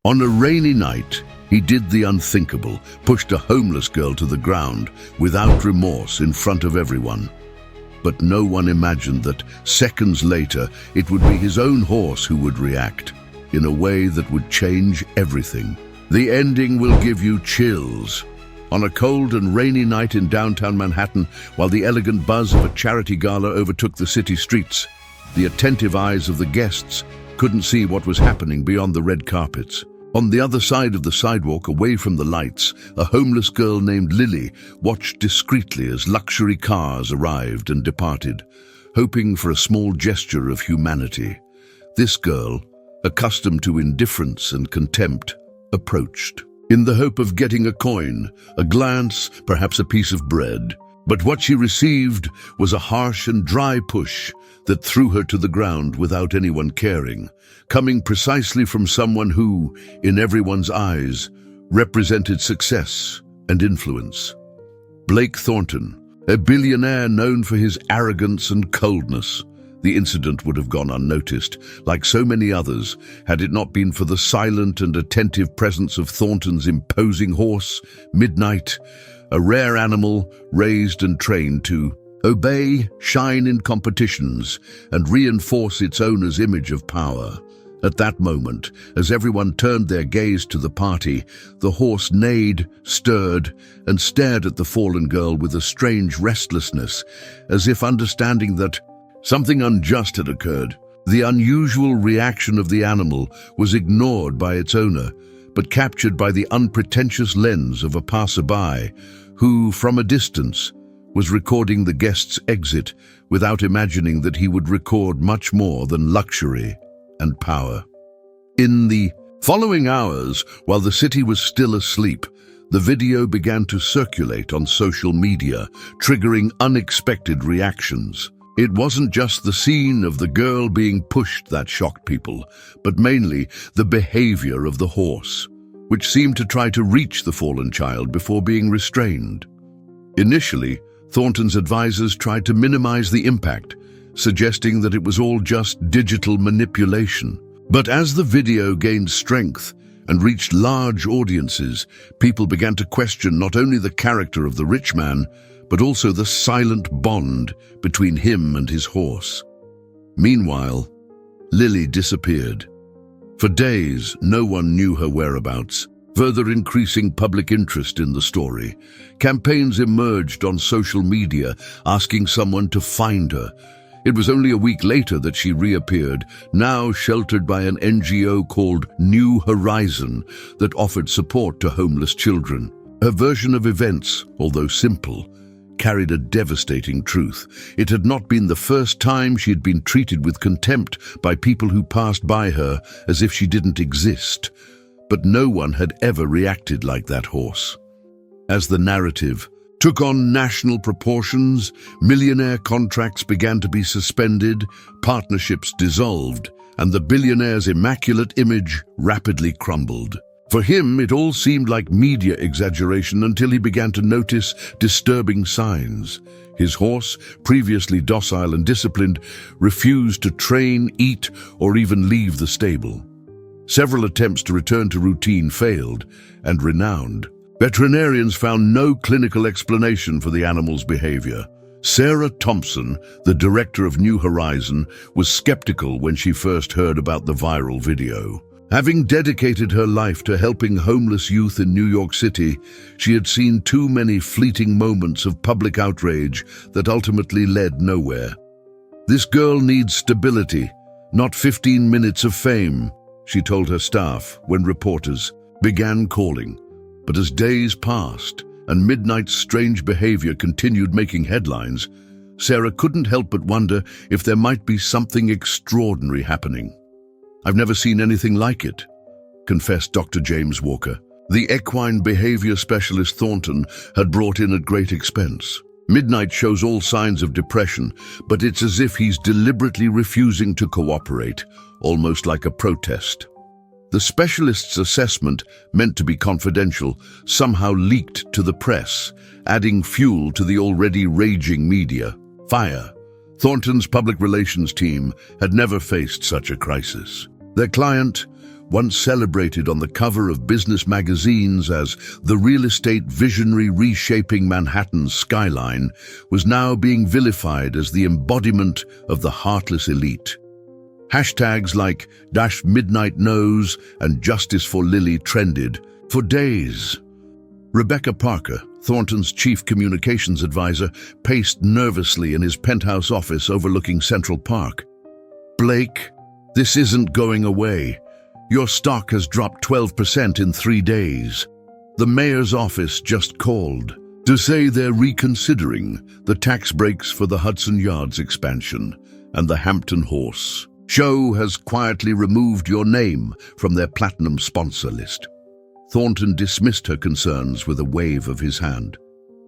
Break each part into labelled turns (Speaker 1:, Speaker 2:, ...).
Speaker 1: On a rainy night, he did the unthinkable, pushed a homeless girl to the ground without remorse in front of everyone. But no one imagined that seconds later it would be his own horse who would react in a way that would change everything. The ending will give you chills. On a cold and rainy night in downtown Manhattan, while the elegant buzz of a charity gala overtook the city streets, the attentive eyes of the guests couldn't see what was happening beyond the red carpets. On the other side of the sidewalk, away from the lights, a homeless girl named Lily watched discreetly as luxury cars arrived and departed, hoping for a small gesture of humanity. This girl, accustomed to indifference and contempt, approached, in the hope of getting a coin, a glance, perhaps a piece of bread. But what she received was a harsh and dry push that threw her to the ground without anyone caring, coming precisely from someone who, in everyone's eyes, represented success and influence. Blake Thornton, a billionaire known for his arrogance and coldness. The incident would have gone unnoticed, like so many others, had it not been for the silent and attentive presence of Thornton's imposing horse, Midnight, a rare animal raised and trained to obey, shine in competitions, and reinforce its owner's image of power. At that moment, as everyone turned their gaze to the party, the horse neighed, stirred, and stared at the fallen girl with a strange restlessness, as if understanding that something unjust had occurred. The unusual reaction of the animal was ignored by its owner, but captured by the unpretentious lens of a passerby, who, from a distance, was recording the guest's exit without imagining that he would record much more than luxury and power. In the following hours, while the city was still asleep, the video began to circulate on social media, triggering unexpected reactions. It wasn't just the scene of the girl being pushed that shocked people, but mainly the behavior of the horse, which seemed to try to reach the fallen child before being restrained. Initially, Thornton's advisors tried to minimize the impact, suggesting that it was all just digital manipulation. But as the video gained strength and reached large audiences, people began to question not only the character of the rich man, but also the silent bond between him and his horse. Meanwhile, Lily disappeared. For days, no one knew her whereabouts, further increasing public interest in the story. Campaigns emerged on social media asking someone to find her. It was only a week later that she reappeared, now sheltered by an NGO called New Horizon that offered support to homeless children. Her version of events, although simple, carried a devastating truth. It had not been the first time she had been treated with contempt by people who passed by her as if she didn't exist. But no one had ever reacted like that horse. As the narrative took on national proportions, millionaire contracts began to be suspended, partnerships dissolved, and the billionaire's immaculate image rapidly crumbled. For him, it all seemed like media exaggeration until he began to notice disturbing signs. His horse, previously docile and disciplined, refused to train, eat, or even leave the stable. Several attempts to return to routine failed, and renowned veterinarians found no clinical explanation for the animal's behavior. Sarah Thompson, the director of New Horizon, was skeptical when she first heard about the viral video. Having dedicated her life to helping homeless youth in New York City, she had seen too many fleeting moments of public outrage that ultimately led nowhere. "This girl needs stability, not 15 minutes of fame," she told her staff when reporters began calling. But as days passed and Midnight's strange behavior continued making headlines, Sarah couldn't help but wonder if there might be something extraordinary happening. "I've never seen anything like it," confessed Dr. James Walker. The equine behavior specialist Thornton had brought in at great expense. Midnight shows all signs of depression, but it's as if he's deliberately refusing to cooperate, almost like a protest. The specialist's assessment, meant to be confidential, somehow leaked to the press, adding fuel to the already raging media fire. Thornton's public relations team had never faced such a crisis. Their client once celebrated on the cover of business magazines as the real estate visionary reshaping Manhattan's skyline, was now being vilified as the embodiment of the heartless elite. Hashtags like #Midnight Knows and Justice for Lily trended for days. Rebecca Parker, Thornton's chief communications advisor, paced nervously in his penthouse office overlooking Central Park. "Blake, this isn't going away. Your stock has dropped 12% in 3 days. The mayor's office just called to say they're reconsidering the tax breaks for the Hudson Yards expansion, and the Hampton Horse Show has quietly removed your name from their platinum sponsor list." Thornton dismissed her concerns with a wave of his hand.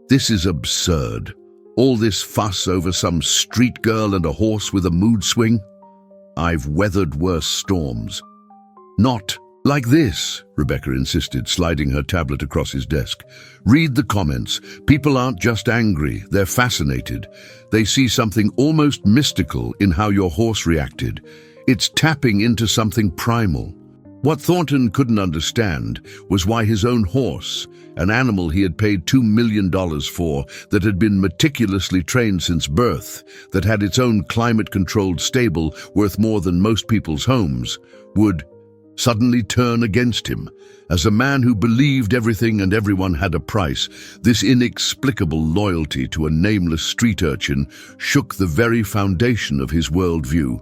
Speaker 1: "This is absurd. All this fuss over some street girl and a horse with a mood swing? I've weathered worse storms." "Not like this," Rebecca insisted, sliding her tablet across his desk. "Read the comments. People aren't just angry, they're fascinated. They see something almost mystical in how your horse reacted. It's tapping into something primal." What Thornton couldn't understand was why his own horse, an animal he had paid $2 million for, that had been meticulously trained since birth, that had its own climate-controlled stable worth more than most people's homes, would suddenly turn against him. As a man who believed everything and everyone had a price, this inexplicable loyalty to a nameless street urchin shook the very foundation of his worldview.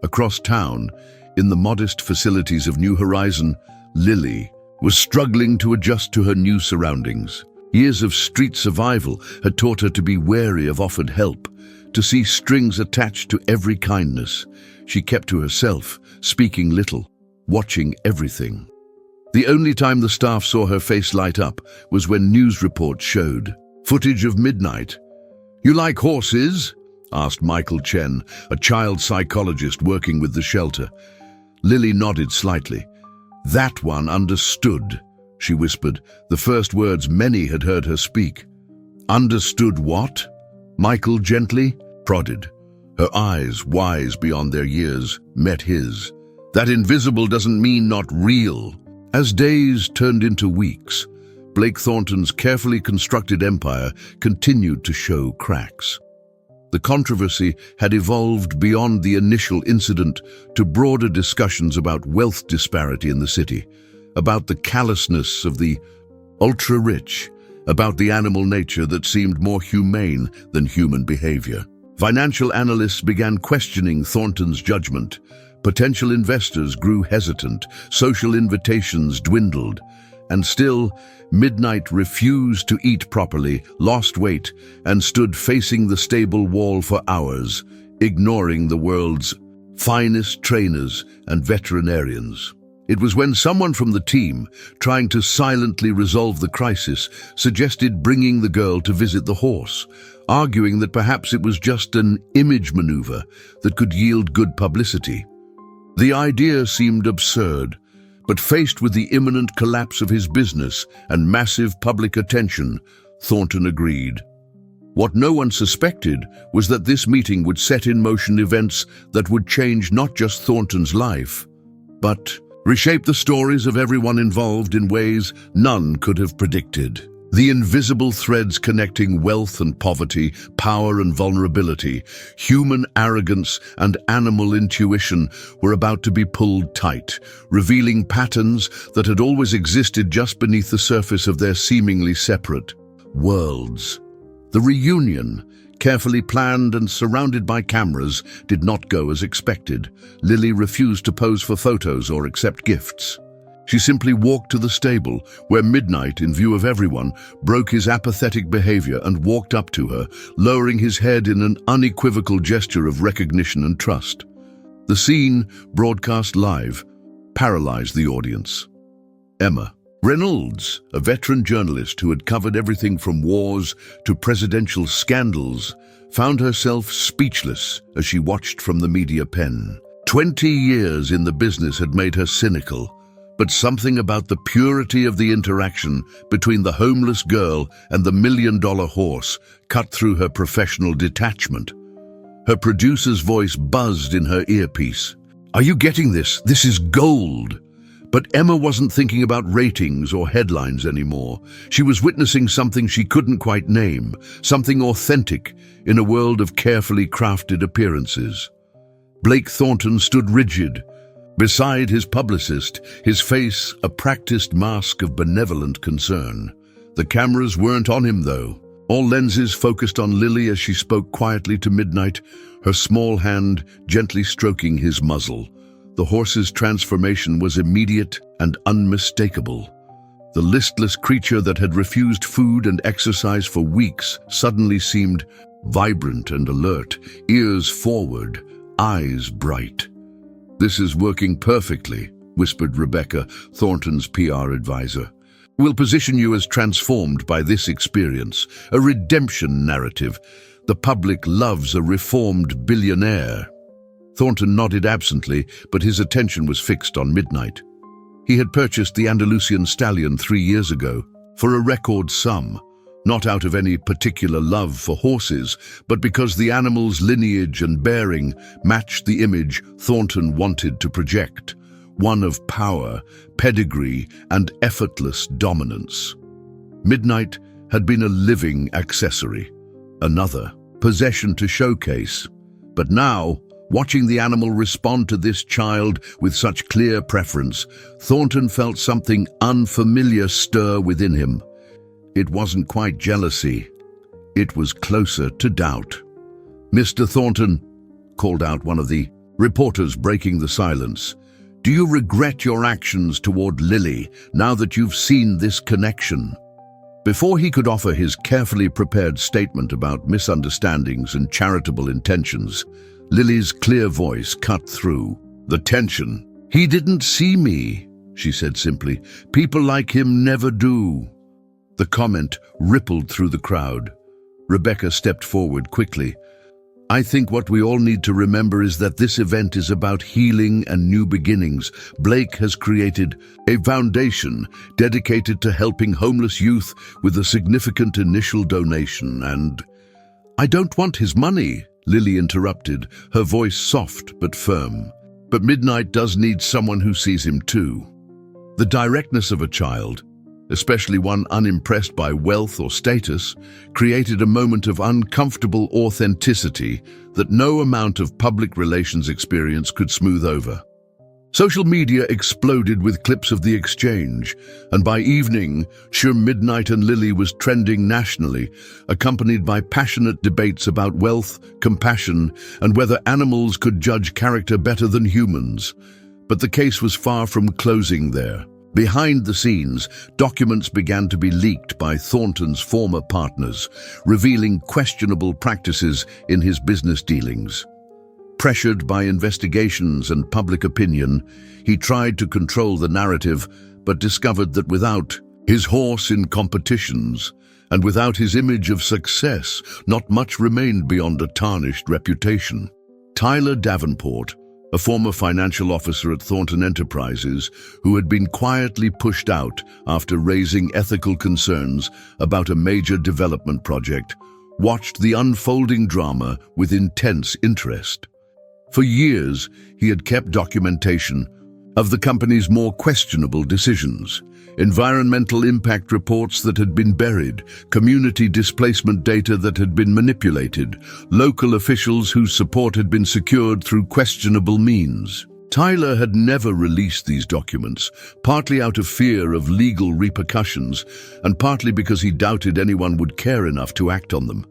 Speaker 1: Across town, in the modest facilities of New Horizon, Lily was struggling to adjust to her new surroundings. Years of street survival had taught her to be wary of offered help, to see strings attached to every kindness. She kept to herself, speaking little, watching everything. The only time the staff saw her face light up was when news reports showed footage of midnight. "You like horses?" asked Michael Chen, a child psychologist working with the shelter. Lily nodded slightly. "That one understood," she whispered, the first words many had heard her speak. "Understood what?" Michael gently prodded. Her eyes, wise beyond their years, met his. "That invisible doesn't mean not real." As days turned into weeks, Blake Thornton's carefully constructed empire continued to show cracks. The controversy had evolved beyond the initial incident to broader discussions about wealth disparity in the city, about the callousness of the ultra-rich, about the animal nature that seemed more humane than human behavior. Financial analysts began questioning Thornton's judgment. Potential investors grew hesitant, social invitations dwindled, and still, Midnight refused to eat properly, lost weight, and stood facing the stable wall for hours, ignoring the world's finest trainers and veterinarians. It was when someone from the team, trying to silently resolve the crisis, suggested bringing the girl to visit the horse, arguing that perhaps it was just an image maneuver that could yield good publicity. The idea seemed absurd, but faced with the imminent collapse of his business and massive public attention, Thornton agreed. What no one suspected was that this meeting would set in motion events that would change not just Thornton's life, but reshape the stories of everyone involved in ways none could have predicted. The invisible threads connecting wealth and poverty, power and vulnerability, human arrogance and animal intuition were about to be pulled tight, revealing patterns that had always existed just beneath the surface of their seemingly separate worlds. The reunion, carefully planned and surrounded by cameras, did not go as expected. Lily refused to pose for photos or accept gifts. She simply walked to the stable, where Midnight, in view of everyone, broke his apathetic behavior and walked up to her, lowering his head in an unequivocal gesture of recognition and trust. The scene, broadcast live, paralyzed the audience. Emma Reynolds, a veteran journalist who had covered everything from wars to presidential scandals, found herself speechless as she watched from the media pen. 20 years in the business had made her cynical, but something about the purity of the interaction between the homeless girl and the million-dollar horse cut through her professional detachment. Her producer's voice buzzed in her earpiece. "Are you getting this? This is gold!" But Emma wasn't thinking about ratings or headlines anymore. She was witnessing something she couldn't quite name, something authentic in a world of carefully crafted appearances. Blake Thornton stood rigid, beside his publicist, his face a practiced mask of benevolent concern. The cameras weren't on him, though. All lenses focused on Lily as she spoke quietly to Midnight, her small hand gently stroking his muzzle. The horse's transformation was immediate and unmistakable. The listless creature that had refused food and exercise for weeks suddenly seemed vibrant and alert, ears forward, eyes bright. "This is working perfectly," whispered Rebecca, Thornton's PR advisor. "We'll position you as transformed by this experience, a redemption narrative. The public loves a reformed billionaire." Thornton nodded absently, but his attention was fixed on Midnight. He had purchased the Andalusian stallion 3 years ago, for a record sum, not out of any particular love for horses, but because the animal's lineage and bearing matched the image Thornton wanted to project, one of power, pedigree, and effortless dominance. Midnight had been a living accessory, another possession to showcase. But now, watching the animal respond to this child with such clear preference, Thornton felt something unfamiliar stir within him. It wasn't quite jealousy. It was closer to doubt. "Mr. Thornton," called out one of the reporters, breaking the silence, "do you regret your actions toward Lily now that you've seen this connection?" Before he could offer his carefully prepared statement about misunderstandings and charitable intentions, Lily's clear voice cut through the tension. "He didn't see me," she said simply. "People like him never do." The comment rippled through the crowd. Rebecca stepped forward quickly. "I think what we all need to remember is that this event is about healing and new beginnings. Blake has created a foundation dedicated to helping homeless youth with a significant initial donation, and—" "I don't want his money," Lily interrupted, her voice soft but firm. "But Midnight does need someone who sees him too." The directness of a child, especially one unimpressed by wealth or status, created a moment of uncomfortable authenticity that no amount of public relations experience could smooth over. Social media exploded with clips of the exchange, and by evening, Midnight and Lily was trending nationally, accompanied by passionate debates about wealth, compassion, and whether animals could judge character better than humans. But the case was far from closing there. Behind the scenes, documents began to be leaked by Thornton's former partners, revealing questionable practices in his business dealings. Pressured by investigations and public opinion, he tried to control the narrative, but discovered that without his horse in competitions and without his image of success, not much remained beyond a tarnished reputation. Tyler Davenport, a former financial officer at Thornton Enterprises, who had been quietly pushed out after raising ethical concerns about a major development project, watched the unfolding drama with intense interest. For years, he had kept documentation of the company's more questionable decisions, environmental impact reports that had been buried, community displacement data that had been manipulated, local officials whose support had been secured through questionable means. Tyler had never released these documents, partly out of fear of legal repercussions, and partly because he doubted anyone would care enough to act on them.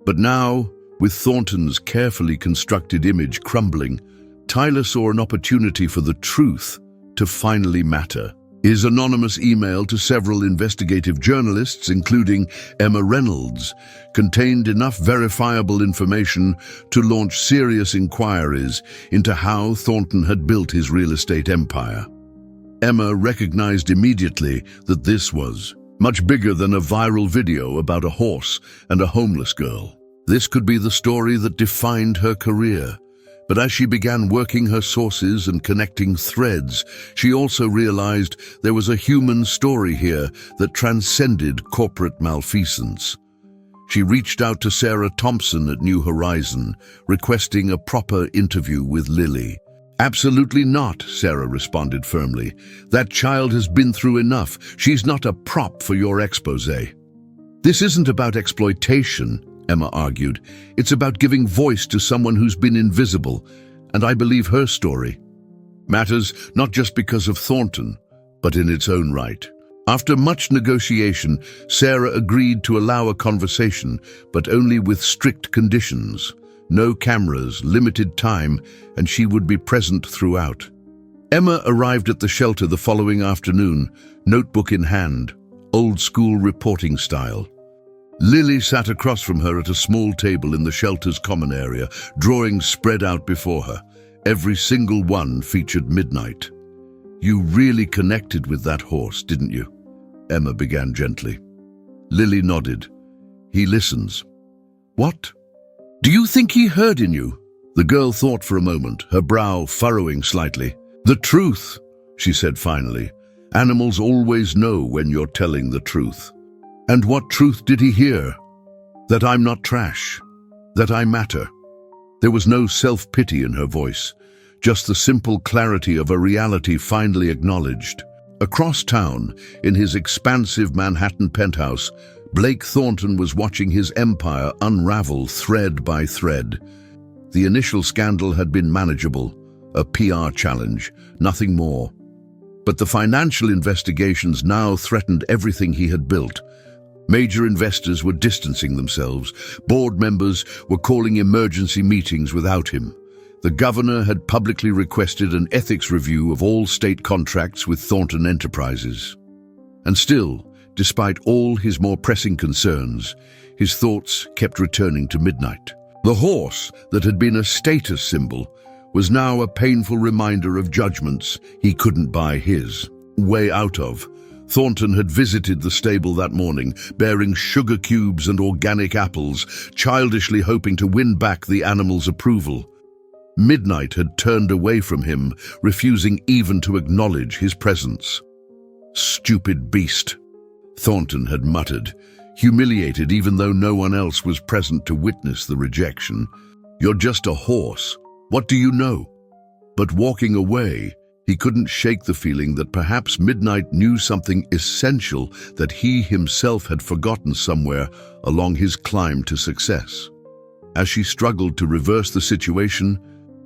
Speaker 1: But now, with Thornton's carefully constructed image crumbling, Tyler saw an opportunity for the truth to finally matter. His anonymous email to several investigative journalists, including Emma Reynolds, contained enough verifiable information to launch serious inquiries into how Thornton had built his real estate empire. Emma recognized immediately that this was much bigger than a viral video about a horse and a homeless girl. This could be the story that defined her career. But as she began working her sources and connecting threads, she also realized there was a human story here that transcended corporate malfeasance. She reached out to Sarah Thompson at New Horizon, requesting a proper interview with Lily. Absolutely not, Sarah responded firmly. That child has been through enough. She's not a prop for your exposé. This isn't about exploitation, Emma argued. It's about giving voice to someone who's been invisible, and I believe her story matters not just because of Thornton, but in its own right. After much negotiation, Sarah agreed to allow a conversation, but only with strict conditions. No cameras, limited time, and she would be present throughout. Emma arrived at the shelter the following afternoon, notebook in hand, old-school reporting style. Lily sat across from her at a small table in the shelter's common area, drawings spread out before her. Every single one featured midnight. You really connected with that horse, didn't you? Emma began gently. Lily nodded. He listens. What? Do you think he heard in you? The girl thought for a moment, her brow furrowing slightly. The truth, she said finally. Animals always know when you're telling the truth. And what truth did he hear? That I'm not trash. That I matter. There was no self-pity in her voice, just the simple clarity of a reality finally acknowledged. Across town, in his expansive Manhattan penthouse, Blake Thornton was watching his empire unravel thread by thread. The initial scandal had been manageable, a PR challenge, nothing more. But the financial investigations now threatened everything he had built. Major investors were distancing themselves. Board members were calling emergency meetings without him. The governor had publicly requested an ethics review of all state contracts with Thornton Enterprises. And still, despite all his more pressing concerns, his thoughts kept returning to midnight. The horse that had been a status symbol was now a painful reminder of judgments he couldn't buy his way out of. Thornton had visited the stable that morning, bearing sugar cubes and organic apples, childishly hoping to win back the animal's approval. Midnight had turned away from him, refusing even to acknowledge his presence. Stupid beast, Thornton had muttered, humiliated even though no one else was present to witness the rejection. You're just a horse. What do you know? But walking away, he couldn't shake the feeling that perhaps Midnight knew something essential that he himself had forgotten somewhere along his climb to success. As she struggled to reverse the situation,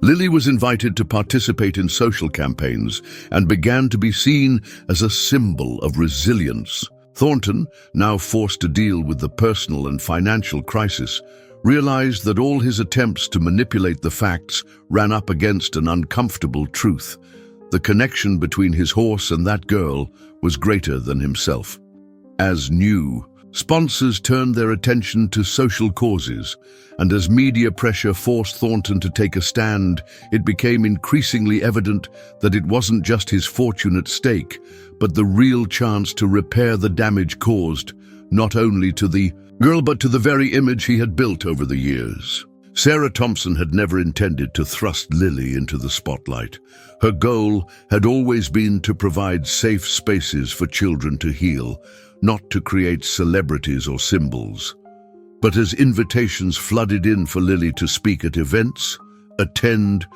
Speaker 1: Lily was invited to participate in social campaigns and began to be seen as a symbol of resilience. Thornton, now forced to deal with the personal and financial crisis, realized that all his attempts to manipulate the facts ran up against an uncomfortable truth. The connection between his horse and that girl was greater than himself. As new, sponsors turned their attention to social causes, and as media pressure forced Thornton to take a stand, it became increasingly evident that it wasn't just his fortune at stake, but the real chance to repair the damage caused, not only to the girl but to the very image he had built over the years. Sarah Thompson had never intended to thrust Lily into the spotlight. Her goal had always been to provide safe spaces for children to heal, not to create celebrities or symbols. But as invitations flooded in for Lily to speak at events, attend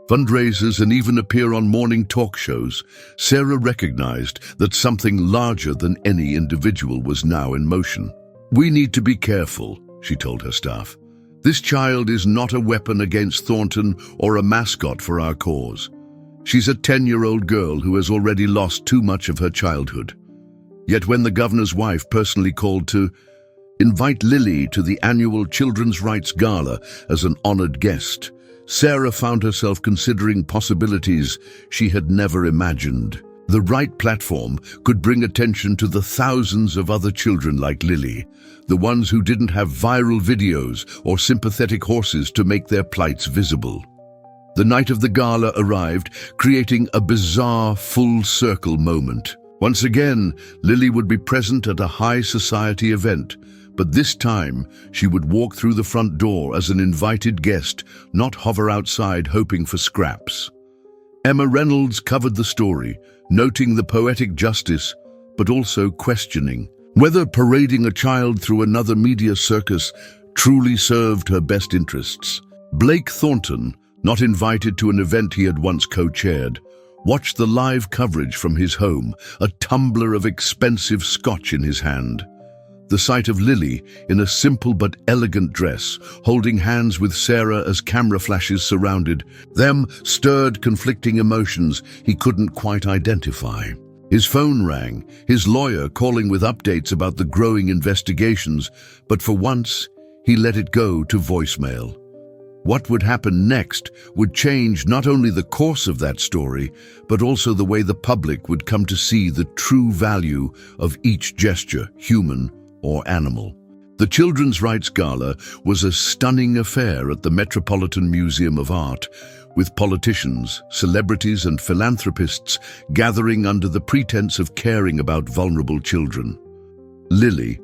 Speaker 1: fundraisers, and even appear on morning talk shows, Sarah recognized that something larger than any individual was now in motion. We need to be careful, she told her staff. This child is not a weapon against Thornton or a mascot for our cause. She's a 10-year-old girl who has already lost too much of her childhood. Yet when the governor's wife personally called to invite Lily to the annual Children's Rights Gala as an honored guest, Sarah found herself considering possibilities she had never imagined. The right platform could bring attention to the thousands of other children like Lily, the ones who didn't have viral videos or sympathetic horses to make their plights visible. The night of the gala arrived, creating a bizarre full-circle moment. Once again, Lily would be present at a high society event, but this time she would walk through the front door as an invited guest, not hover outside hoping for scraps. Emma Reynolds covered the story, noting the poetic justice, but also questioning whether parading a child through another media circus truly served her best interests. Blake Thornton, not invited to an event he had once co-chaired, watched the live coverage from his home, a tumbler of expensive scotch in his hand. The sight of Lily, in a simple but elegant dress, holding hands with Sarah as camera flashes surrounded them, stirred conflicting emotions he couldn't quite identify. His phone rang, his lawyer calling with updates about the growing investigations, but for once, he let it go to voicemail. What would happen next would change not only the course of that story, but also the way the public would come to see the true value of each gesture, human or animal. The Children's Rights Gala was a stunning affair at the Metropolitan Museum of Art, with politicians, celebrities and philanthropists gathering under the pretense of caring about vulnerable children. Lily,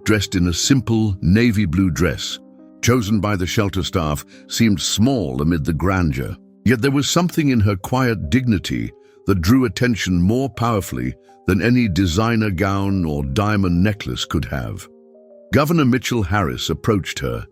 Speaker 1: dressed in a simple navy blue dress, chosen by the shelter staff, seemed small amid the grandeur. Yet there was something in her quiet dignity that drew attention more powerfully than any designer gown or diamond necklace could have. Governor Mitchell Harris approached her,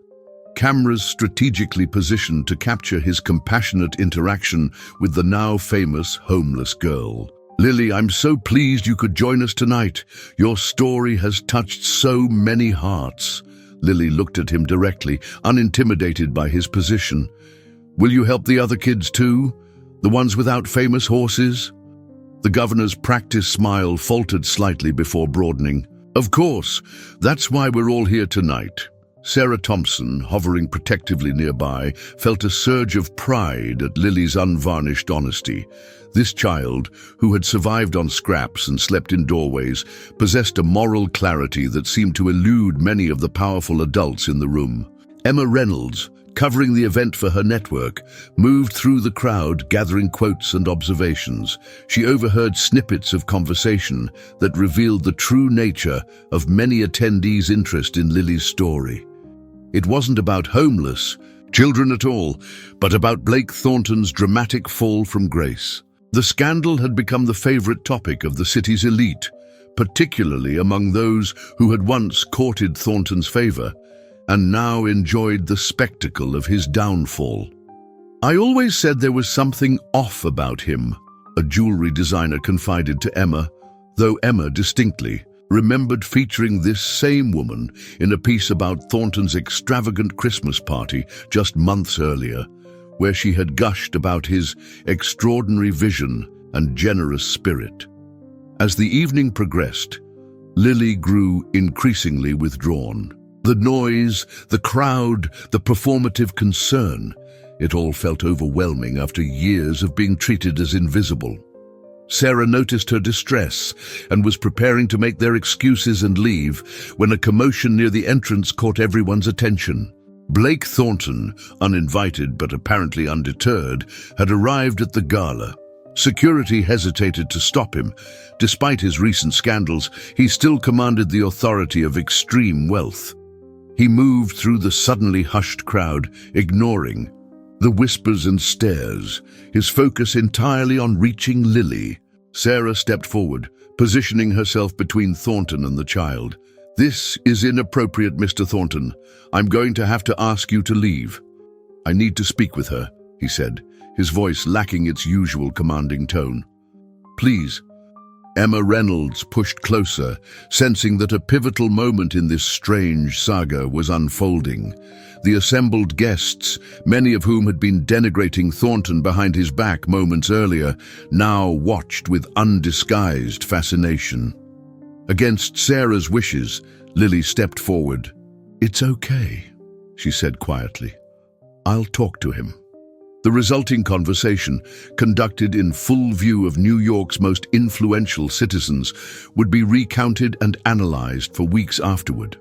Speaker 1: cameras strategically positioned to capture his compassionate interaction with the now famous homeless girl. "Lily, I'm so pleased you could join us tonight. Your story has touched so many hearts." Lily looked at him directly, unintimidated by his position. "Will you help the other kids too? The ones without famous horses?" The governor's practiced smile faltered slightly before broadening. "Of course, that's why we're all here tonight." Sarah Thompson, hovering protectively nearby, felt a surge of pride at Lily's unvarnished honesty. This child, who had survived on scraps and slept in doorways, possessed a moral clarity that seemed to elude many of the powerful adults in the room. Emma Reynolds, covering the event for her network, moved through the crowd gathering quotes and observations. She overheard snippets of conversation that revealed the true nature of many attendees' interest in Lily's story. It wasn't about homeless children at all, but about Blake Thornton's dramatic fall from grace. The scandal had become the favorite topic of the city's elite, particularly among those who had once courted Thornton's favor and now enjoyed the spectacle of his downfall. "I always said there was something off about him," a jewelry designer confided to Emma, though Emma distinctly remembered featuring this same woman in a piece about Thornton's extravagant Christmas party just months earlier, where she had gushed about his extraordinary vision and generous spirit. As the evening progressed, Lily grew increasingly withdrawn. The noise, the crowd, the performative concern, it all felt overwhelming after years of being treated as invisible. Sarah noticed her distress and was preparing to make their excuses and leave when a commotion near the entrance caught everyone's attention. Blake Thornton, uninvited but apparently undeterred, had arrived at the gala. Security hesitated to stop him. Despite his recent scandals, he still commanded the authority of extreme wealth. He moved through the suddenly hushed crowd, ignoring the whispers and stares, his focus entirely on reaching Lily. Sarah stepped forward, positioning herself between Thornton and the child. "This is inappropriate, Mr. Thornton. I'm going to have to ask you to leave." "I need to speak with her," he said, his voice lacking its usual commanding tone. "Please." Emma Reynolds pushed closer, sensing that a pivotal moment in this strange saga was unfolding. The assembled guests, many of whom had been denigrating Thornton behind his back moments earlier, now watched with undisguised fascination. Against Sarah's wishes, Lily stepped forward. "It's okay," she said quietly. "I'll talk to him." The resulting conversation, conducted in full view of New York's most influential citizens, would be recounted and analyzed for weeks afterward.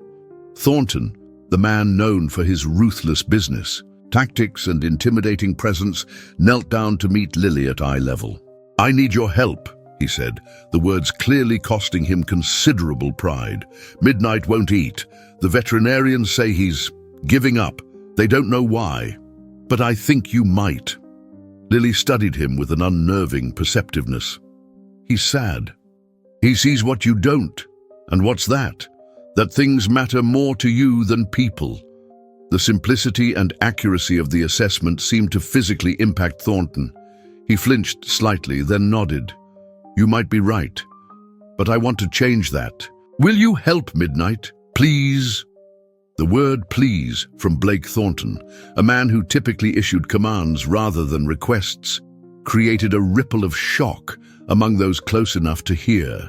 Speaker 1: Thornton, the man known for his ruthless business, tactics and intimidating presence, knelt down to meet Lily at eye level. "I need your help," he said, the words clearly costing him considerable pride. "Midnight won't eat. The veterinarians say he's giving up. They don't know why. But I think you might." Lily studied him with an unnerving perceptiveness. "He's sad. He sees what you don't. And what's that? That things matter more to you than people." The simplicity and accuracy of the assessment seemed to physically impact Thornton. He flinched slightly, then nodded. "You might be right, but I want to change that. Will you help, Midnight? Please?" The word "please" from Blake Thornton, a man who typically issued commands rather than requests, created a ripple of shock among those close enough to hear.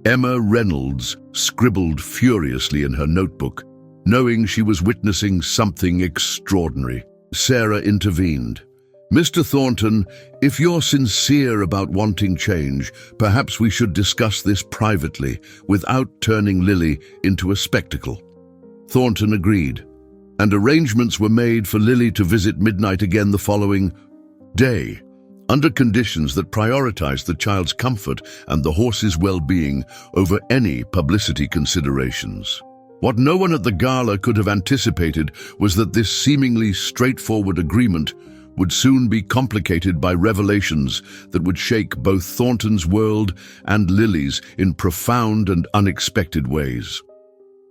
Speaker 1: Emma Reynolds scribbled furiously in her notebook, knowing she was witnessing something extraordinary. Sarah intervened. "Mr. Thornton, if you're sincere about wanting change, perhaps we should discuss this privately without turning Lily into a spectacle." Thornton agreed, and arrangements were made for Lily to visit Midnight again the following day, under conditions that prioritized the child's comfort and the horse's well-being over any publicity considerations. What no one at the gala could have anticipated was that this seemingly straightforward agreement would soon be complicated by revelations that would shake both Thornton's world and Lily's in profound and unexpected ways.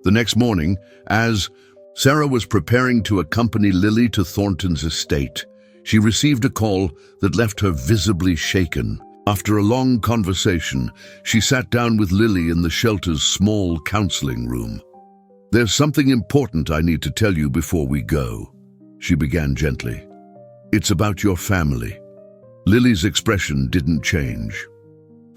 Speaker 1: The next morning, as Sarah was preparing to accompany Lily to Thornton's estate, she received a call that left her visibly shaken. After a long conversation, she sat down with Lily in the shelter's small counseling room. "There's something important I need to tell you before we go," she began gently. "It's about your family." Lily's expression didn't change.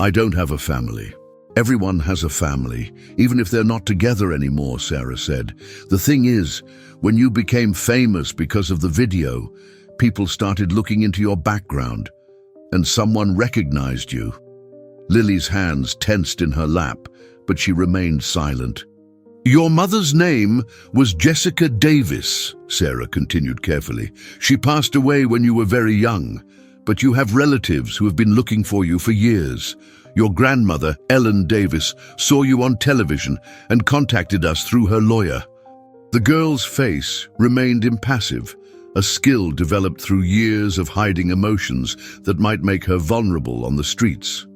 Speaker 1: "I don't have a family. Everyone has a family, even if they're not together anymore," Sarah said. "The thing is, when you became famous because of the video, people started looking into your background, and someone recognized you." Lily's hands tensed in her lap, but she remained silent. "Your mother's name was Jessica Davis," Sarah continued carefully. "She passed away when you were very young, but you have relatives who have been looking for you for years. Your grandmother, Ellen Davis, saw you on television and contacted us through her lawyer." The girl's face remained impassive, a skill developed through years of hiding emotions that might make her vulnerable on the streets.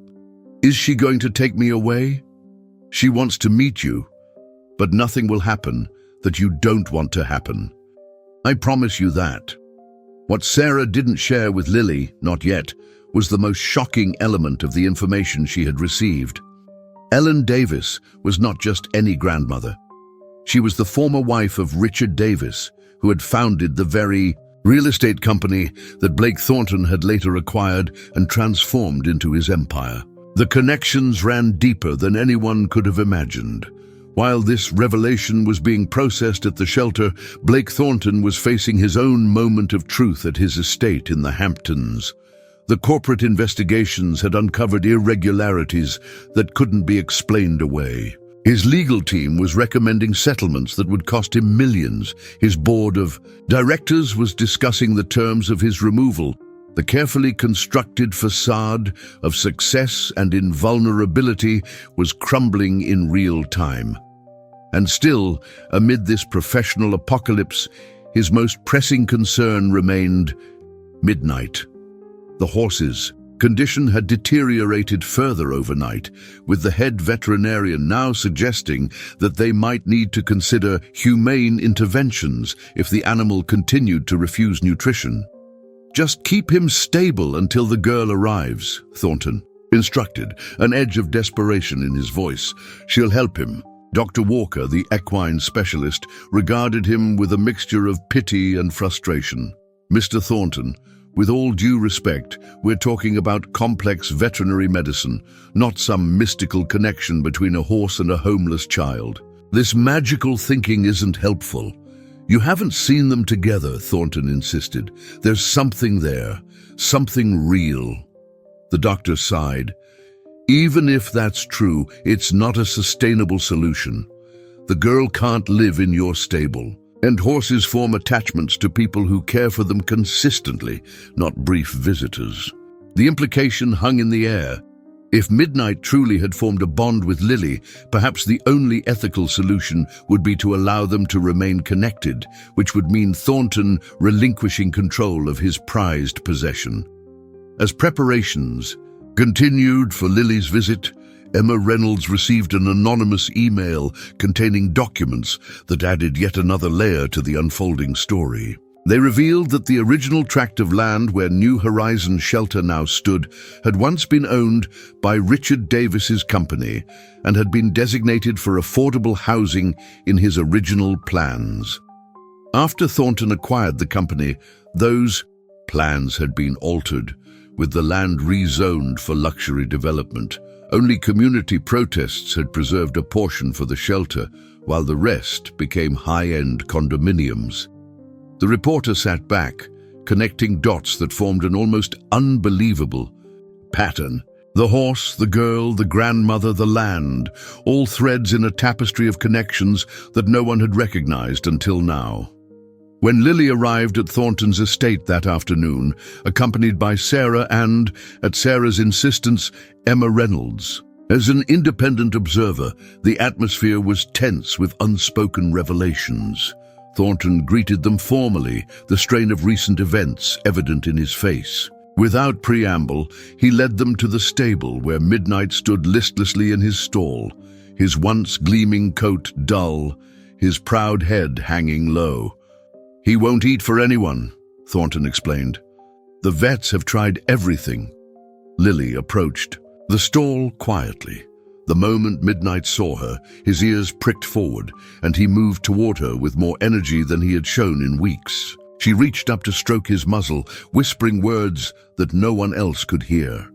Speaker 1: "Is she going to take me away? She wants to meet you, but nothing will happen that you don't want to happen. I promise you that." What Sarah didn't share with Lily, not yet, was the most shocking element of the information she had received. Ellen Davis was not just any grandmother. She was the former wife of Richard Davis, who had founded the very real estate company that Blake Thornton had later acquired and transformed into his empire. The connections ran deeper than anyone could have imagined. While this revelation was being processed at the shelter, Blake Thornton was facing his own moment of truth at his estate in the Hamptons. The corporate investigations had uncovered irregularities that couldn't be explained away. His legal team was recommending settlements that would cost him millions. His board of directors was discussing the terms of his removal. The carefully constructed facade of success and invulnerability was crumbling in real time. And still, amid this professional apocalypse, his most pressing concern remained Midnight. The horses' condition had deteriorated further overnight, with the head veterinarian now suggesting that they might need to consider humane interventions if the animal continued to refuse nutrition. "Just keep him stable until the girl arrives," Thornton instructed, an edge of desperation in his voice. "She'll help him." Dr. Walker, the equine specialist, regarded him with a mixture of pity and frustration. "Mr. Thornton, with all due respect, we're talking about complex veterinary medicine, not some mystical connection between a horse and a homeless child. This magical thinking isn't helpful." "You haven't seen them together," Thornton insisted. "There's something there, something real." The doctor sighed. "Even if that's true, it's not a sustainable solution. The girl can't live in your stable, and horses form attachments to people who care for them consistently, not brief visitors." The implication hung in the air. If Midnight truly had formed a bond with Lily, perhaps the only ethical solution would be to allow them to remain connected, which would mean Thornton relinquishing control of his prized possession. As preparations continued for Lily's visit, Emma Reynolds received an anonymous email containing documents that added yet another layer to the unfolding story. They revealed that the original tract of land where New Horizons Shelter now stood had once been owned by Richard Davis's company and had been designated for affordable housing in his original plans. After Thornton acquired the company, those plans had been altered, with the land rezoned for luxury development. Only community protests had preserved a portion for the shelter, while the rest became high-end condominiums. The reporter sat back, connecting dots that formed an almost unbelievable pattern. The horse, the girl, the grandmother, the land, all threads in a tapestry of connections that no one had recognized until now. When Lily arrived at Thornton's estate that afternoon, accompanied by Sarah and, at Sarah's insistence, Emma Reynolds. As an independent observer, the atmosphere was tense with unspoken revelations. Thornton greeted them formally, the strain of recent events evident in his face. Without preamble, he led them to the stable where Midnight stood listlessly in his stall, his once gleaming coat dull, his proud head hanging low. "He won't eat for anyone," Thornton explained. "The vets have tried everything." Lily approached the stall quietly. The moment Midnight saw her, his ears pricked forward, and he moved toward her with more energy than he had shown in weeks. She reached up to stroke his muzzle, whispering words that no one else could hear.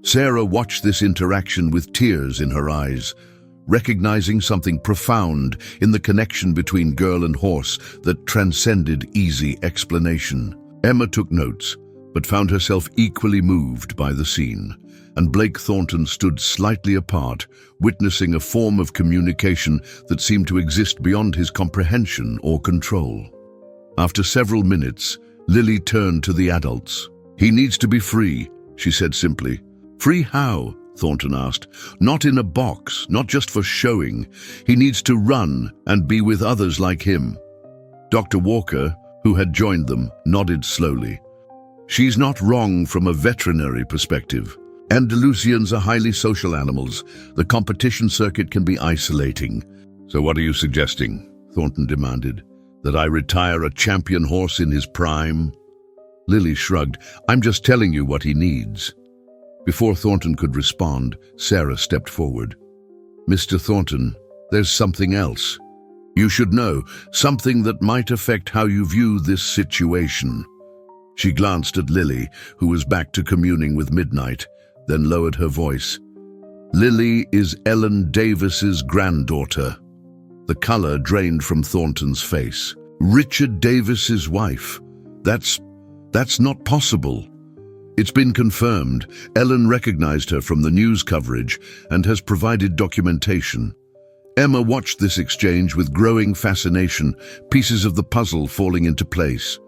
Speaker 1: Sarah watched this interaction with tears in her eyes, recognizing something profound in the connection between girl and horse that transcended easy explanation. Emma took notes, but found herself equally moved by the scene, and Blake Thornton stood slightly apart, witnessing a form of communication that seemed to exist beyond his comprehension or control. After several minutes, Lily turned to the adults. "He needs to be free," she said simply. "Free how?" Thornton asked. "Not in a box, not just for showing. He needs to run and be with others like him." Dr. Walker, who had joined them, nodded slowly. "She's not wrong from a veterinary perspective. Andalusians are highly social animals. The competition circuit can be isolating." "So what are you suggesting?" Thornton demanded. "That I retire a champion horse in his prime?" Lily shrugged. "I'm just telling you what he needs." Before Thornton could respond, Sarah stepped forward. "Mr. Thornton, there's something else. You should know, something that might affect how you view this situation." She glanced at Lily, who was back to communing with Midnight, then lowered her voice. "Lily is Ellen Davis's granddaughter." The color drained from Thornton's face. "Richard Davis's wife. That's not possible." "It's been confirmed. Ellen recognized her from the news coverage and has provided documentation." Emma watched this exchange with growing fascination, pieces of the puzzle falling into place.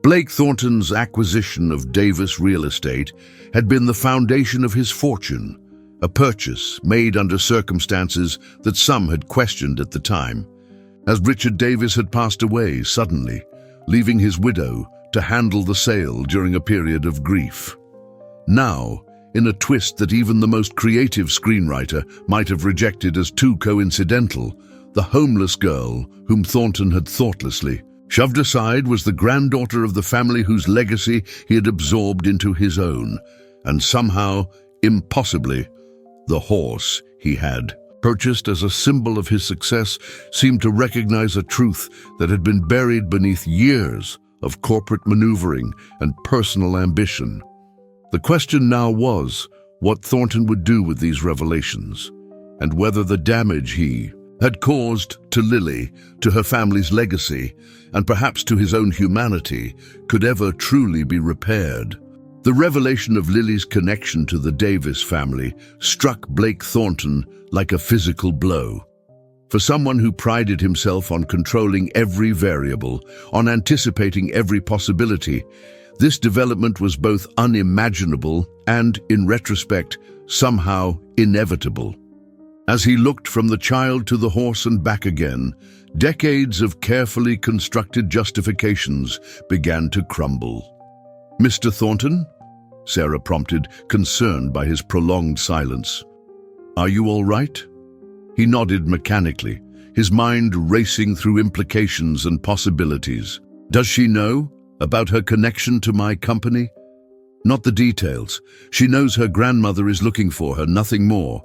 Speaker 1: Blake Thornton's acquisition of Davis Real Estate had been the foundation of his fortune, a purchase made under circumstances that some had questioned at the time, as Richard Davis had passed away suddenly, leaving his widow to handle the sale during a period of grief. Now, in a twist that even the most creative screenwriter might have rejected as too coincidental, the homeless girl, whom Thornton had thoughtlessly shoved aside, was the granddaughter of the family whose legacy he had absorbed into his own, and somehow, impossibly, the horse he had purchased as a symbol of his success seemed to recognize a truth that had been buried beneath years of corporate maneuvering and personal ambition. The question now was what Thornton would do with these revelations, and whether the damage he had caused to Lily, to her family's legacy, and perhaps to his own humanity, could ever truly be repaired. The revelation of Lily's connection to the Davis family struck Blake Thornton like a physical blow. For someone who prided himself on controlling every variable, on anticipating every possibility, this development was both unimaginable and, in retrospect, somehow inevitable. As he looked from the child to the horse and back again, decades of carefully constructed justifications began to crumble. "Mr. Thornton?" Sarah prompted, concerned by his prolonged silence. "Are you all right?" He nodded mechanically, his mind racing through implications and possibilities. "Does she know about her connection to my company?" "Not the details. She knows her grandmother is looking for her, nothing more."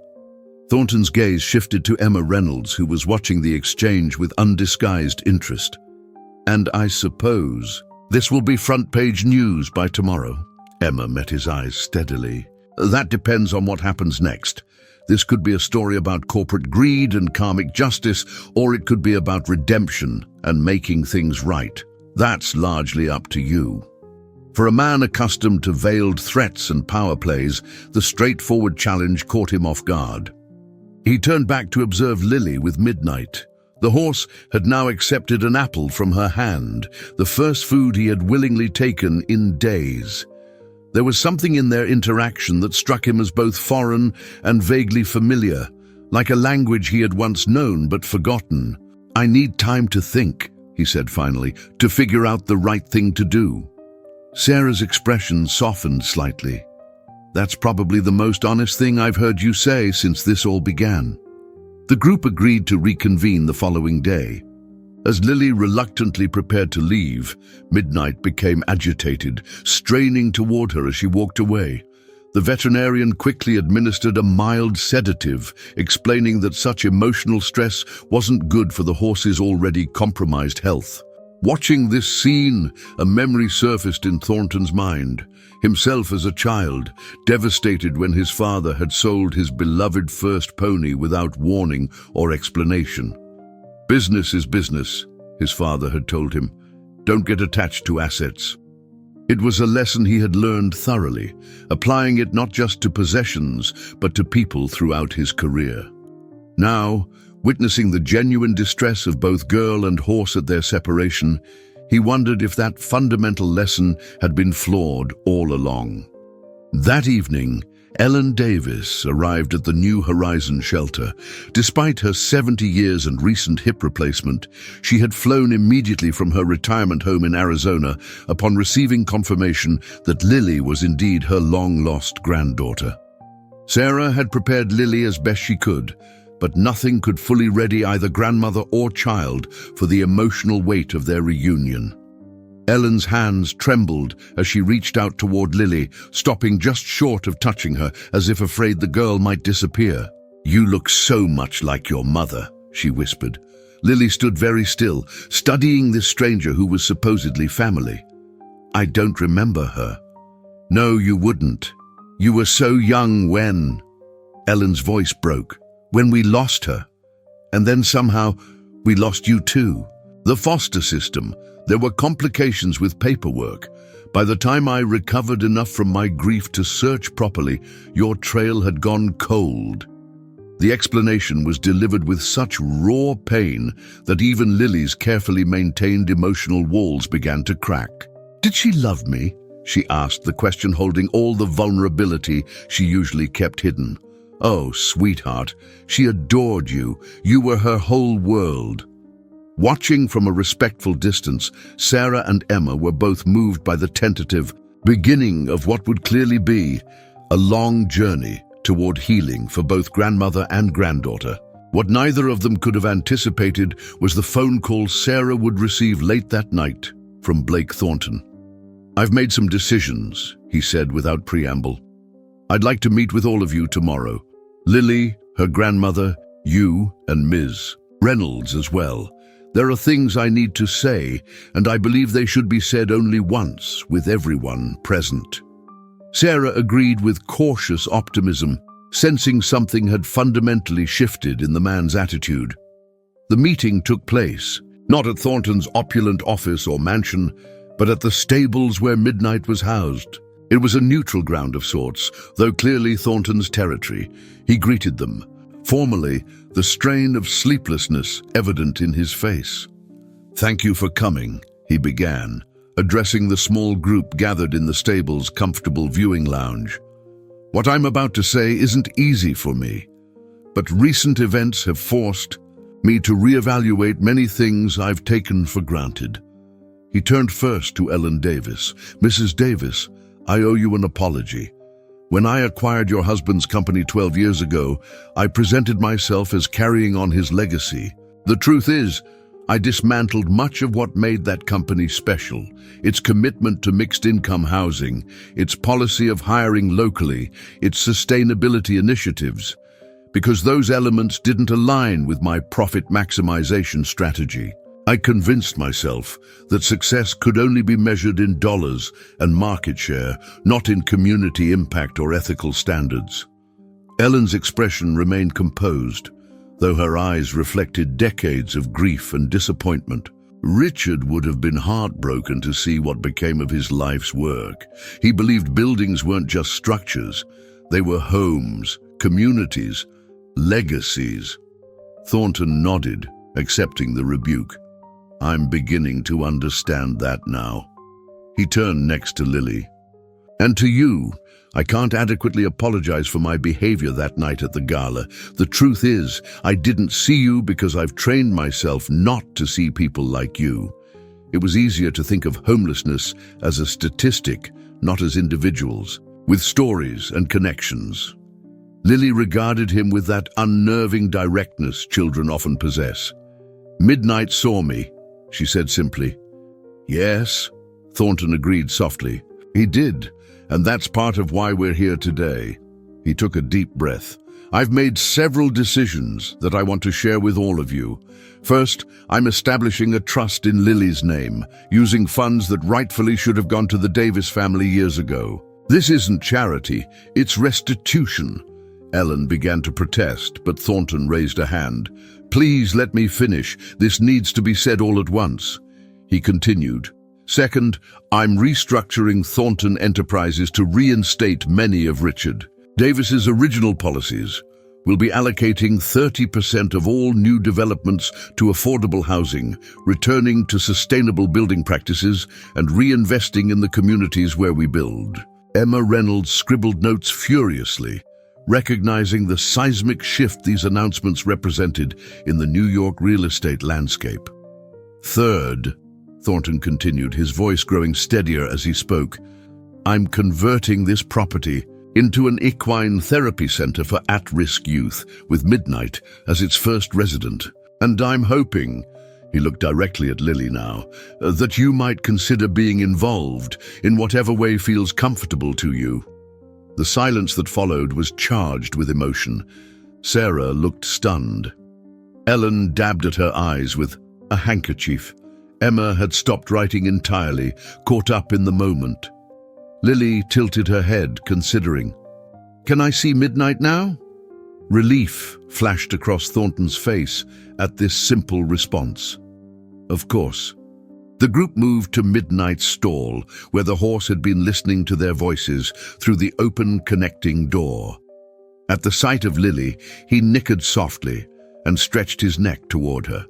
Speaker 1: Thornton's gaze shifted to Emma Reynolds, who was watching the exchange with undisguised interest. "And I suppose this will be front-page news by tomorrow?" Emma met his eyes steadily. "That depends on what happens next. This could be a story about corporate greed and karmic justice, or it could be about redemption and making things right. That's largely up to you." For a man accustomed to veiled threats and power plays, the straightforward challenge caught him off guard. He turned back to observe Lily with Midnight. The horse had now accepted an apple from her hand, the first food he had willingly taken in days. There was something in their interaction that struck him as both foreign and vaguely familiar, like a language he had once known but forgotten. "I need time to think," he said finally, "to figure out the right thing to do." Sarah's expression softened slightly. "That's probably the most honest thing I've heard you say since this all began." The group agreed to reconvene the following day. As Lily reluctantly prepared to leave, Midnight became agitated, straining toward her as she walked away. The veterinarian quickly administered a mild sedative, explaining that such emotional stress wasn't good for the horse's already compromised health. Watching this scene, a memory surfaced in Thornton's mind. Himself as a child, devastated when his father had sold his beloved first pony without warning or explanation. "Business is business," his father had told him. "Don't get attached to assets." It was a lesson he had learned thoroughly, applying it not just to possessions, but to people throughout his career. Now, witnessing the genuine distress of both girl and horse at their separation, he wondered if that fundamental lesson had been flawed all along. That evening, Ellen Davis arrived at the New Horizon shelter. Despite her 70 years and recent hip replacement, she had flown immediately from her retirement home in Arizona upon receiving confirmation that Lily was indeed her long-lost granddaughter. Sarah had prepared Lily as best she could, but nothing could fully ready either grandmother or child for the emotional weight of their reunion. Ellen's hands trembled as she reached out toward Lily, stopping just short of touching her, as if afraid the girl might disappear. "You look so much like your mother," she whispered. Lily stood very still, studying this stranger who was supposedly family. "I don't remember her." "No, you wouldn't. You were so young when—" Ellen's voice broke. "When we lost her. And then somehow we lost you too. The foster system. There were complications with paperwork. By the time I recovered enough from my grief to search properly, your trail had gone cold." The explanation was delivered with such raw pain that even Lily's carefully maintained emotional walls began to crack. "Did she love me?" she asked, the question holding all the vulnerability she usually kept hidden. "Oh, sweetheart, she adored you. You were her whole world." Watching from a respectful distance, Sarah and Emma were both moved by the tentative beginning of what would clearly be a long journey toward healing for both grandmother and granddaughter. What neither of them could have anticipated was the phone call Sarah would receive late that night from Blake Thornton. "I've made some decisions," he said without preamble. "I'd like to meet with all of you tomorrow. Lily, her grandmother, you, and Ms. Reynolds as well. There are things I need to say, and I believe they should be said only once, with everyone present." Sarah agreed with cautious optimism, sensing something had fundamentally shifted in the man's attitude. The meeting took place, not at Thornton's opulent office or mansion, but at the stables where Midnight was housed. It was a neutral ground of sorts, though clearly Thornton's territory. He greeted them, formally, the strain of sleeplessness evident in his face. "Thank you for coming," he began, addressing the small group gathered in the stable's comfortable viewing lounge. "What I'm about to say isn't easy for me, but recent events have forced me to reevaluate many things I've taken for granted." He turned first to Ellen Davis. "Mrs. Davis, I owe you an apology. When I acquired your husband's company 12 years ago, I presented myself as carrying on his legacy. The truth is, I dismantled much of what made that company special. Its commitment to mixed-income housing, its policy of hiring locally, its sustainability initiatives, because those elements didn't align with my profit maximization strategy. I convinced myself that success could only be measured in dollars and market share, not in community impact or ethical standards. Ellen's expression remained composed, though her eyes reflected decades of grief and disappointment. Richard would have been heartbroken to see what became of his life's work. He believed buildings weren't just structures, they were homes, communities, legacies. Thornton nodded, accepting the rebuke. I'm beginning to understand that now. He turned next to Lily. And to you, I can't adequately apologize for my behavior that night at the gala. The truth is, I didn't see you because I've trained myself not to see people like you. It was easier to think of homelessness as a statistic, not as individuals, with stories and connections. Lily regarded him with that unnerving directness children often possess. Midnight saw me, she said simply. Yes, Thornton agreed softly. He did. And that's part of why we're here today. He took a deep breath. I've made several decisions that I want to share with all of you. First, I'm establishing a trust in Lily's name, using funds that rightfully should have gone to the Davis family years ago. This isn't charity, it's restitution. Ellen began to protest, but Thornton raised a hand. Please let me finish. This needs to be said all at once. He continued. Second, I'm restructuring Thornton Enterprises to reinstate many of Richard Davis's original policies. We'll be allocating 30% of all new developments to affordable housing, returning to sustainable building practices, and reinvesting in the communities where we build. Emma Reynolds scribbled notes furiously, recognizing the seismic shift these announcements represented in the New York real estate landscape. Third, Thornton continued, his voice growing steadier as he spoke, I'm converting this property into an equine therapy center for at-risk youth, with Midnight as its first resident. And I'm hoping, he looked directly at Lily now, that you might consider being involved in whatever way feels comfortable to you. The silence that followed was charged with emotion. Sarah looked stunned. Ellen dabbed at her eyes with a handkerchief. Emma had stopped writing entirely, caught up in the moment. Lily tilted her head, considering. Can I see Midnight now? Relief flashed across Thornton's face at this simple response. Of course. The group moved to Midnight's stall, where the horse had been listening to their voices through the open connecting door. At the sight of Lily, he nickered softly and stretched his neck toward her.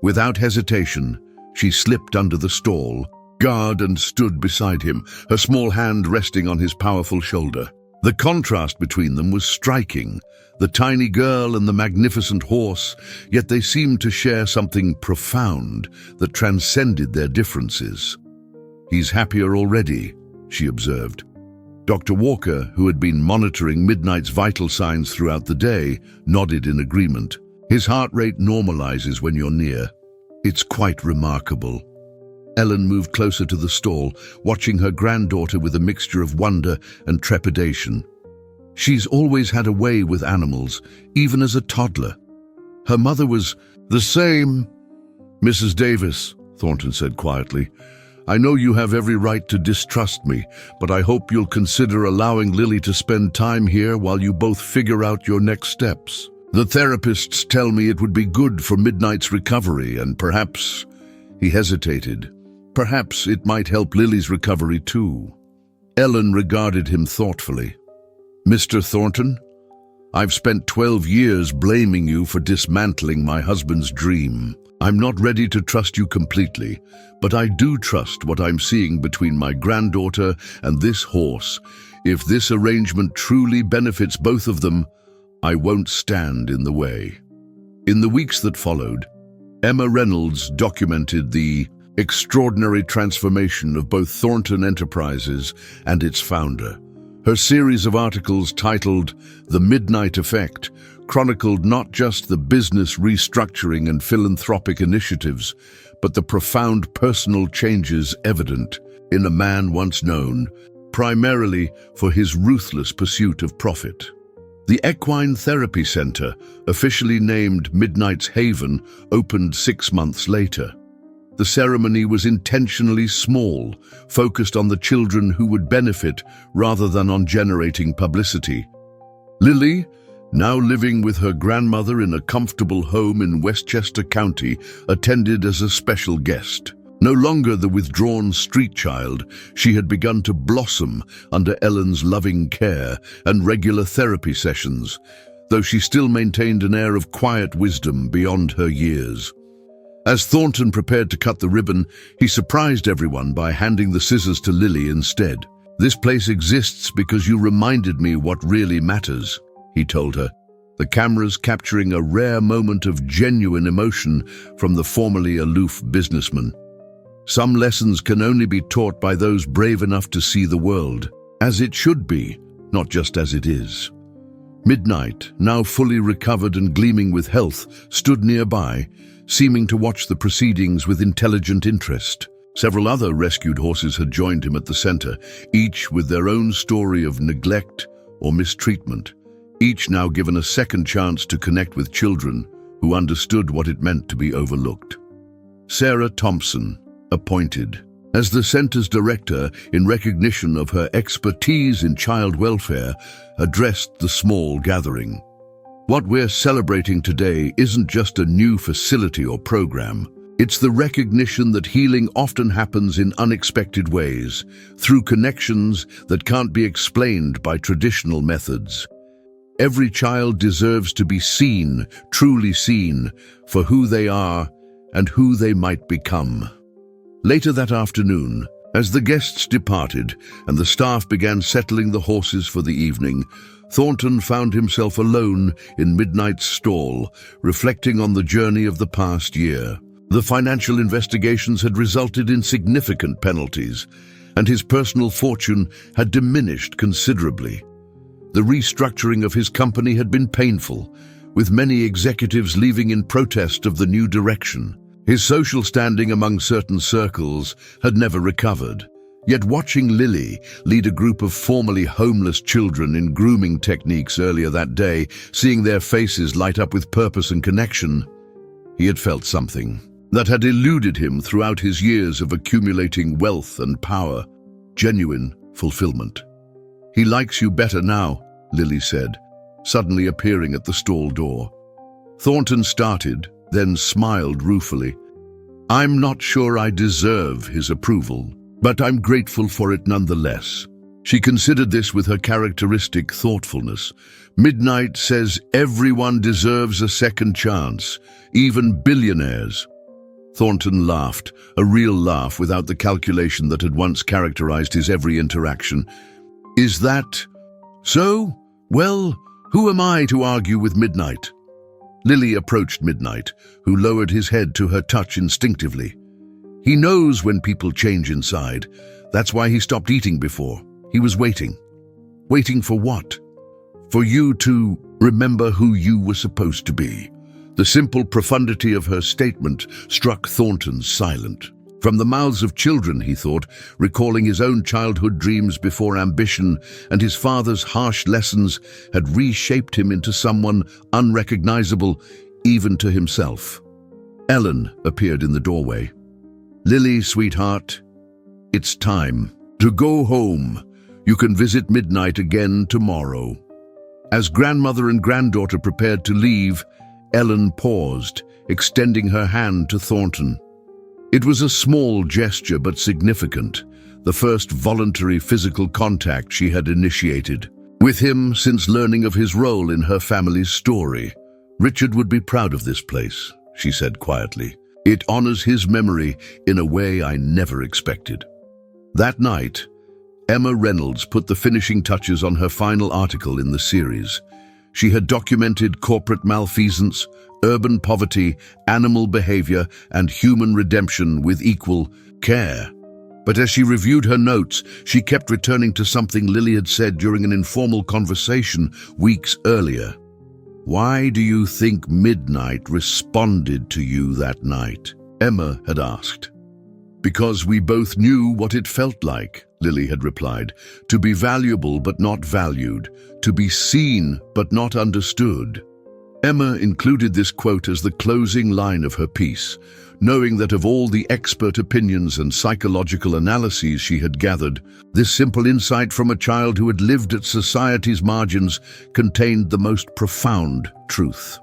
Speaker 1: Without hesitation, she slipped under the stall, guard, and stood beside him, her small hand resting on his powerful shoulder. The contrast between them was striking, the tiny girl and the magnificent horse, yet they seemed to share something profound that transcended their differences. He's happier already, she observed. Dr. Walker, who had been monitoring Midnight's vital signs throughout the day, nodded in agreement. His heart rate normalizes when you're near. It's quite remarkable. Ellen moved closer to the stall, watching her granddaughter with a mixture of wonder and trepidation. She's always had a way with animals, even as a toddler. Her mother was the same. Mrs. Davis, Thornton said quietly, I know you have every right to distrust me, but I hope you'll consider allowing Lily to spend time here while you both figure out your next steps. The therapists tell me it would be good for Midnight's recovery, and perhaps, he hesitated, perhaps it might help Lily's recovery too. Ellen regarded him thoughtfully. Mr. Thornton, I've spent 12 years blaming you for dismantling my husband's dream. I'm not ready to trust you completely, but I do trust what I'm seeing between my granddaughter and this horse. If this arrangement truly benefits both of them, I won't stand in the way. In the weeks that followed, Emma Reynolds documented the extraordinary transformation of both Thornton Enterprises and its founder. Her series of articles titled The Midnight Effect chronicled not just the business restructuring and philanthropic initiatives, but the profound personal changes evident in a man once known primarily for his ruthless pursuit of profit. The Equine Therapy Center, officially named Midnight's Haven, opened 6 months later. The ceremony was intentionally small, focused on the children who would benefit rather than on generating publicity. Lily, now living with her grandmother in a comfortable home in Westchester County, attended as a special guest. No longer the withdrawn street child, she had begun to blossom under Ellen's loving care and regular therapy sessions, though she still maintained an air of quiet wisdom beyond her years. As Thornton prepared to cut the ribbon, he surprised everyone by handing the scissors to Lily instead. "This place exists because you reminded me what really matters," he told her, the cameras capturing a rare moment of genuine emotion from the formerly aloof businessman. Some lessons can only be taught by those brave enough to see the world as it should be, not just as it is. Midnight, now fully recovered and gleaming with health, stood nearby, seeming to watch the proceedings with intelligent interest. Several other rescued horses had joined him at the center, each with their own story of neglect or mistreatment, each now given a second chance to connect with children who understood what it meant to be overlooked. Sarah Thompson, appointed as the center's director in recognition of her expertise in child welfare, addressed the small gathering. "What we're celebrating today isn't just a new facility or program. It's the recognition that healing often happens in unexpected ways, through connections that can't be explained by traditional methods. Every child deserves to be seen, truly seen, for who they are and who they might become." Later that afternoon, as the guests departed and the staff began settling the horses for the evening, Thornton found himself alone in Midnight's stall, reflecting on the journey of the past year. The financial investigations had resulted in significant penalties, and his personal fortune had diminished considerably. The restructuring of his company had been painful, with many executives leaving in protest of the new direction. His social standing among certain circles had never recovered. Yet watching Lily lead a group of formerly homeless children in grooming techniques earlier that day, seeing their faces light up with purpose and connection, he had felt something that had eluded him throughout his years of accumulating wealth and power: genuine fulfillment. "He likes you better now," Lily said, suddenly appearing at the stall door. Thornton started, then smiled ruefully. "I'm not sure I deserve his approval, but I'm grateful for it nonetheless." She considered this with her characteristic thoughtfulness. "Midnight says everyone deserves a second chance, even billionaires." Thornton laughed, a real laugh without the calculation that had once characterized his every interaction. "Is that so? Well, who am I to argue with Midnight?" Lily approached Midnight, who lowered his head to her touch instinctively. "He knows when people change inside. That's why he stopped eating before. He was waiting." "Waiting for what?" "For you to remember who you were supposed to be." The simple profundity of her statement struck Thornton silent. From the mouths of children, he thought, recalling his own childhood dreams before ambition and his father's harsh lessons had reshaped him into someone unrecognizable even to himself. Ellen appeared in the doorway. "Lily, sweetheart, it's time to go home. You can visit Midnight again tomorrow." As grandmother and granddaughter prepared to leave, Ellen paused, extending her hand to Thornton. It was a small gesture but significant, the first voluntary physical contact she had initiated with him since learning of his role in her family's story. "Richard would be proud of this place," she said quietly. "It honors his memory in a way I never expected." That night, Emma Reynolds put the finishing touches on her final article in the series. She had documented corporate malfeasance, urban poverty, animal behavior, and human redemption with equal care. But as she reviewed her notes, she kept returning to something Lily had said during an informal conversation weeks earlier. "Why do you think Midnight responded to you that night?" Emma had asked. "Because we both knew what it felt like," Lily had replied. "To be valuable but not valued. To be seen but not understood." Emma included this quote as the closing line of her piece, knowing that of all the expert opinions and psychological analyses she had gathered, this simple insight from a child who had lived at society's margins contained the most profound truth.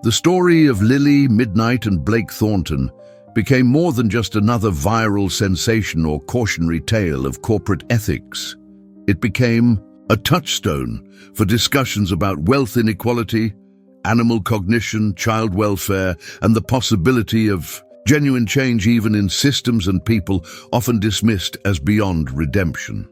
Speaker 1: The story of Lily, Midnight, and Blake Thornton became more than just another viral sensation or cautionary tale of corporate ethics. It became a touchstone for discussions about wealth inequality, animal cognition, child welfare, and the possibility of genuine change even in systems and people often dismissed as beyond redemption.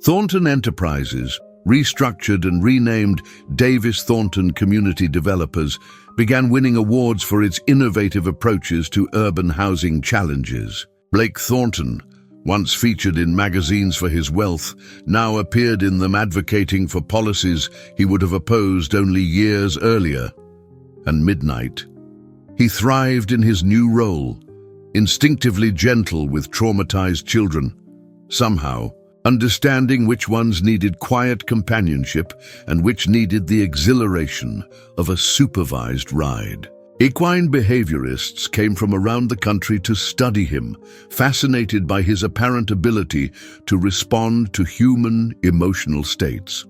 Speaker 1: Thornton Enterprises, restructured and renamed Davis Thornton Community Developers, began winning awards for its innovative approaches to urban housing challenges. Blake Thornton, once featured in magazines for his wealth, now appeared in them advocating for policies he would have opposed only years earlier. And Midnight. He thrived in his new role, instinctively gentle with traumatized children, somehow understanding which ones needed quiet companionship and which needed the exhilaration of a supervised ride. Equine behaviorists came from around the country to study him, fascinated by his apparent ability to respond to human emotional states.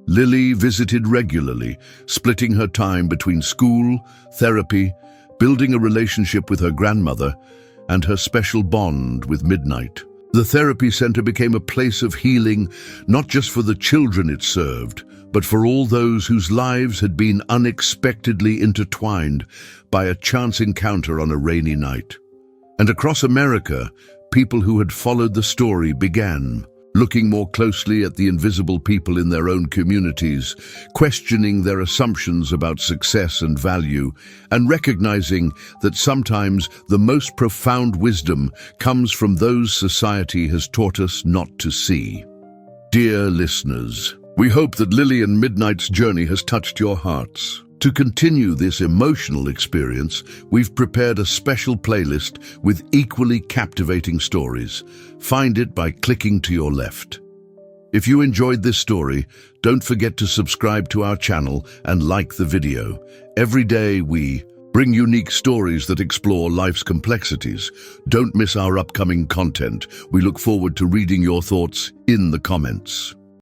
Speaker 1: Lily visited regularly, splitting her time between school, therapy, building a relationship with her grandmother, and her special bond with Midnight. The therapy center became a place of healing, not just for the children it served, but for all those whose lives had been unexpectedly intertwined by a chance encounter on a rainy night. And across America, people who had followed the story began looking more closely at the invisible people in their own communities, questioning their assumptions about success and value, and recognizing that sometimes the most profound wisdom comes from those society has taught us not to see. Dear listeners, we hope that Lily and Midnight's journey has touched your hearts. To continue this emotional experience, we've prepared a special playlist with equally captivating stories. Find it by clicking to your left. If you enjoyed this story, don't forget to subscribe to our channel and like the video. Every day we bring unique stories that explore life's complexities. Don't miss our upcoming content. We look forward to reading your thoughts in the comments.